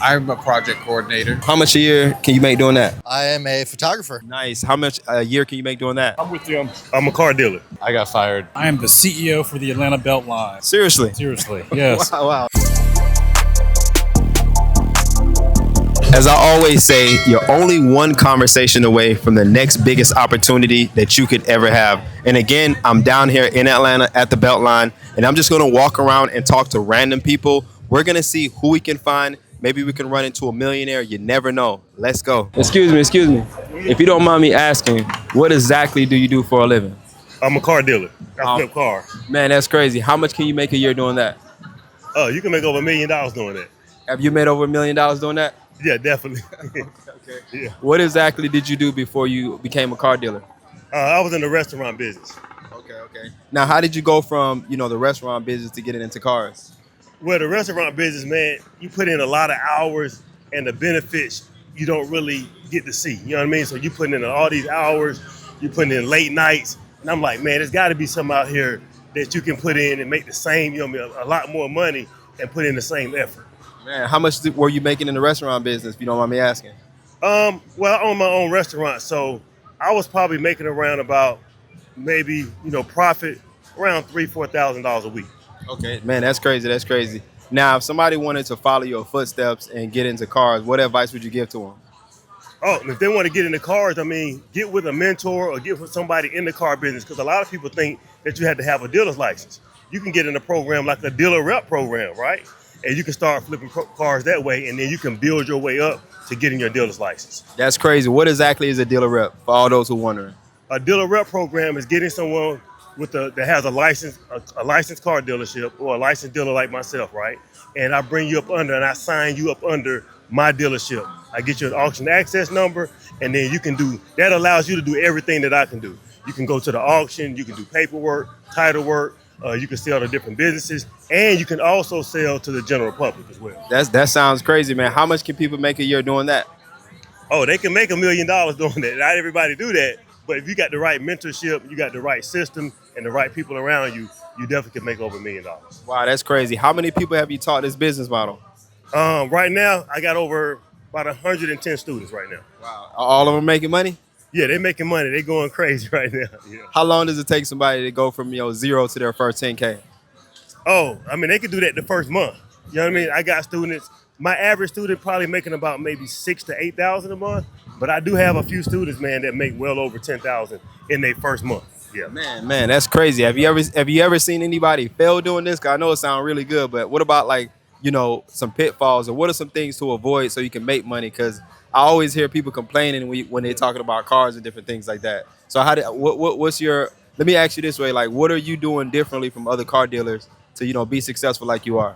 I'm a project coordinator. How much a year can you make doing that? I am a photographer. Nice. How much a year can you make doing that? I'm with you. I'm a car dealer. I got fired. I am the CEO for the Atlanta Beltline. Seriously? Seriously, yes. Wow. As I always say, you're only one conversation away from the next biggest opportunity that you could ever have. And again, I'm down here in Atlanta at the Beltline, and I'm just going to walk around and talk to random people. We're going to see who we can find. Maybe we can run into a millionaire. You never know. Let's go. Excuse me. If you don't mind me asking, what exactly do you do for a living? I'm a car dealer. I flip cars. Man, that's crazy. How much can you make a year doing that? Oh, you can make over $1 million doing that. Have you made over $1 million doing that? Yeah, definitely. Okay. Yeah. What exactly did you do before you became a car dealer? I was in the restaurant business. Okay. Now, how did you go from, the restaurant business to getting into cars? Well, the restaurant business, man, you put in a lot of hours and the benefits you don't really get to see. You know what I mean? So you putting in all these hours, you putting in late nights. And I'm like, man, there's got to be something out here that you can put in and make the same, a lot more money and put in the same effort. Man, how much were you making in the restaurant business, if you don't mind me asking? Well, I own my own restaurant, so I was probably making around about maybe, profit around $3,000-4,000 a week. Okay, man, that's crazy. Now, if somebody wanted to follow your footsteps and get into cars, what advice would you give to them? Oh, if they want to get into cars, get with a mentor or get with somebody in the car business, because a lot of people think that you had to have a dealer's license. You can get in a program like a dealer rep program, right? And you can start flipping cars that way, and then you can build your way up to getting your dealer's license. That's crazy. What exactly is a dealer rep, for all those who are wondering? A dealer rep program is getting someone that has a licensed car dealership or a licensed dealer like myself, right? And I bring you up under, and I sign you up under my dealership. I get you an auction access number, and then that allows you to do everything that I can do. You can go to the auction, you can do paperwork, title work, you can sell to different businesses, and you can also sell to the general public as well. That sounds crazy, man. How much can people make a year doing that? Oh, they can make $1 million doing that. Not everybody do that, but if you got the right mentorship, you got the right system, and the right people around you, you definitely can make over $1 million. Wow, that's crazy. How many people have you taught this business model? Right now, I got over about 110 students right now. Wow. Are all of them making money? Yeah, they're making money. They're going crazy right now. Yeah. How long does it take somebody to go from zero to their first 10K? Oh, they could do that the first month. You know what I mean? I got students. My average student probably making about maybe $6,000 to $8,000 a month, but I do have a few students, man, that make well over $10,000 in their first month. Yeah. Man, that's crazy. Have you ever seen anybody fail doing this? 'Cause I know it sounds really good, but what about some pitfalls, or what are some things to avoid so you can make money? Because I always hear people complaining when they're talking about cars and different things like that. So let me ask you this way, what are you doing differently from other car dealers to, be successful like you are?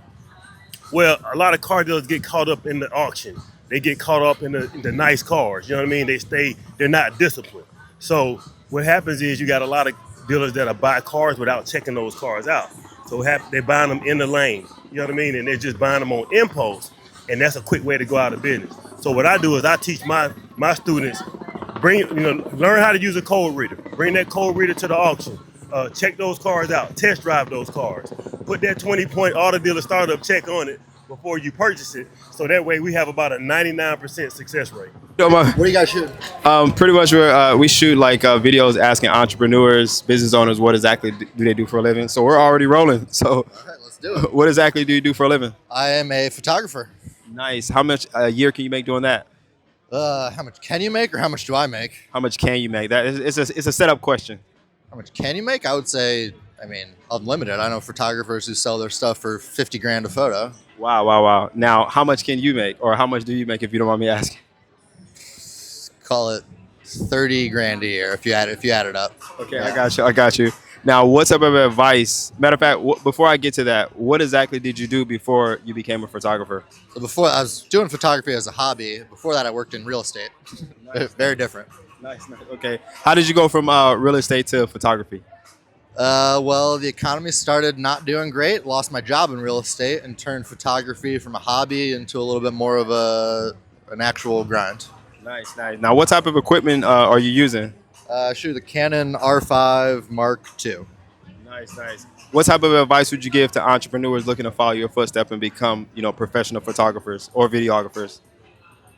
Well, a lot of car dealers get caught up in the auction. They get caught up in the nice cars. You know what I mean? They're not disciplined. So what happens is you got a lot of dealers that buy cars without checking those cars out. So they're buying them in the lane. You know what I mean? And they're just buying them on impulse. And that's a quick way to go out of business. So what I do is I teach my students, learn how to use a code reader. Bring that code reader to the auction. Check those cars out. Test drive those cars. Put that 20-point auto dealer startup check on it before you purchase it. So that way we have about a 99% success rate. What do you guys shoot? Pretty much we shoot videos asking entrepreneurs, business owners, what exactly do they do for a living. So we're already rolling. So All right, let's do it. what exactly do you do for a living? I am a photographer. Nice. How much a year can you make doing that? How much can you make, or how much do I make? How much can you make? It's a setup question. How much can you make? I would say, unlimited. I know photographers who sell their stuff for $50,000 a photo. Wow. Now, how much can you make, or how much do you make, if you don't mind me asking? Call it $30,000 a year if you add it up. Okay, Yeah. I got you. Now, what type of advice? Matter of fact, before I get to that, what exactly did you do before you became a photographer? So before, I was doing photography as a hobby. Before that, I worked in real estate. Very different. Nice. Okay. How did you go from real estate to photography? Well, the economy started not doing great. Lost my job in real estate and turned photography from a hobby into a little bit more of an actual grind. Nice. Now, what type of equipment are you using? Shoot the Canon R5 Mark II. Nice. What type of advice would you give to entrepreneurs looking to follow your footstep and become, professional photographers or videographers?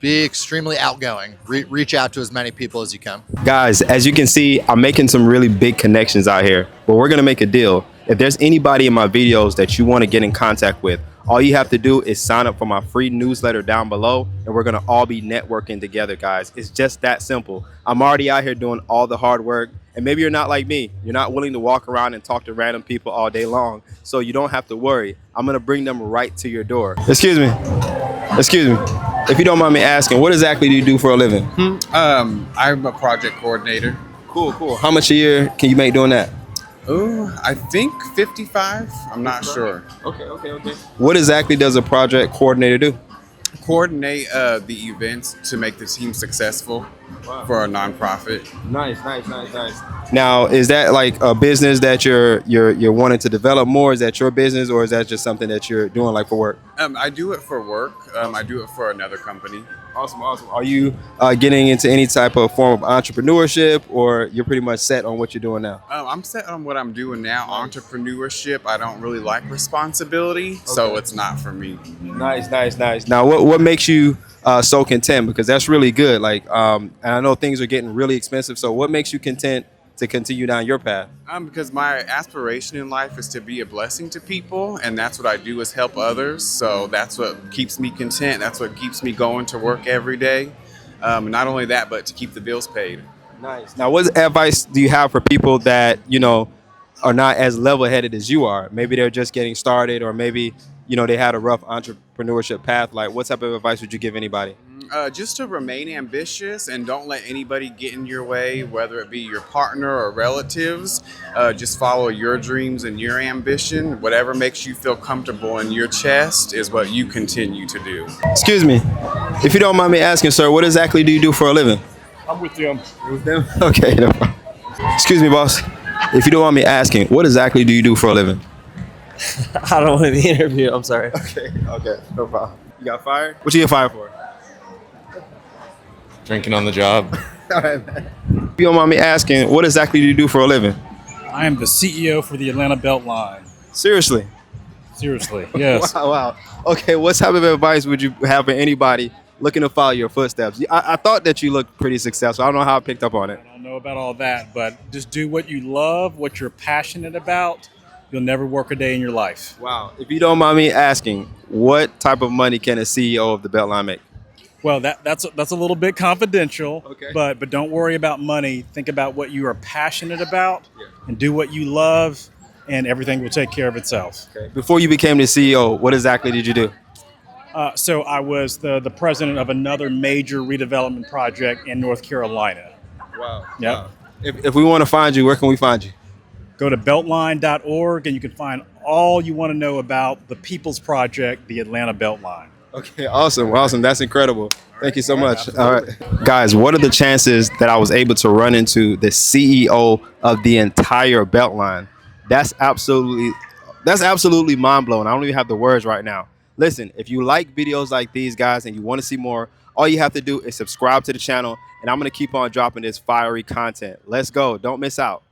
Be extremely outgoing. Reach out to as many people as you can. Guys, as you can see, I'm making some really big connections out here, but we're gonna make a deal. If there's anybody in my videos that you want to get in contact with, all you have to do is sign up for my free newsletter down below, and we're gonna all be networking together, guys. It's just that simple. I'm already out here doing all the hard work, and maybe you're not like me. You're not willing to walk around and talk to random people all day long, so you don't have to worry. I'm gonna bring them right to your door. Excuse me. If you don't mind me asking, what exactly do you do for a living? I'm a project coordinator. Cool. How much a year can you make doing that? Ooh, I think 55. I'm not sure. Okay. What exactly does a project coordinator do? Coordinate the events to make the team successful for a nonprofit. Nice. Now, is that like a business that you're wanting to develop more? Is that your business, or is that just something that you're doing like for work? I do it for work. I do it for another company. Awesome. Are you getting into any type of form of entrepreneurship, or you're pretty much set on what you're doing now? I'm set on what I'm doing now. Entrepreneurship, I don't really like responsibility, so it's not for me. Nice. Now, what makes you so content? Because that's really good. And I know things are getting really expensive. So what makes you content to continue down your path? Because my aspiration in life is to be a blessing to people, and that's what I do, is help others. So that's what keeps me content. That's what keeps me going to work every day. Not only that, but to keep the bills paid. Nice. Now, what advice do you have for people that, are not as level-headed as you are? Maybe they're just getting started, or maybe, they had a rough entrepreneurship path. Like, what type of advice would you give anybody? Just to remain ambitious and don't let anybody get in your way, whether it be your partner or relatives. Just follow your dreams and your ambition. Whatever makes you feel comfortable in your chest is what you continue to do. Excuse me. If you don't mind me asking, sir, what exactly do you do for a living? I'm with them. With them? Okay, no problem. Excuse me, boss. If you don't mind me asking, what exactly do you do for a living? I don't want to be interviewed. I'm sorry. Okay, no problem. You got fired? What you get fired for? Drinking on the job. All right, man. If you don't mind me asking, what exactly do you do for a living? I am the CEO for the Atlanta Beltline. Seriously? Seriously, yes. Wow. Okay, what type of advice would you have for anybody looking to follow your footsteps? I thought that you looked pretty successful. I don't know how I picked up on it. I don't know about all that, but just do what you love, what you're passionate about. You'll never work a day in your life. Wow. If you don't mind me asking, what type of money can a CEO of the Beltline make? Well, that's a little bit confidential, Okay. but don't worry about money. Think about what you are passionate about and do what you love, and everything will take care of itself. Okay. Before you became the CEO, what exactly did you do? So I was the president of another major redevelopment project in North Carolina. Wow. Yep. Wow. If we want to find you, where can we find you? Go to beltline.org and you can find all you want to know about the People's Project, the Atlanta Beltline. Okay, awesome. That's incredible. Thank you so much. All right. Guys, what are the chances that I was able to run into the CEO of the entire Beltline? That's absolutely mind-blowing. I don't even have the words right now. Listen, if you like videos like these, guys, and you want to see more, all you have to do is subscribe to the channel, and I'm going to keep on dropping this fiery content. Let's go. Don't miss out.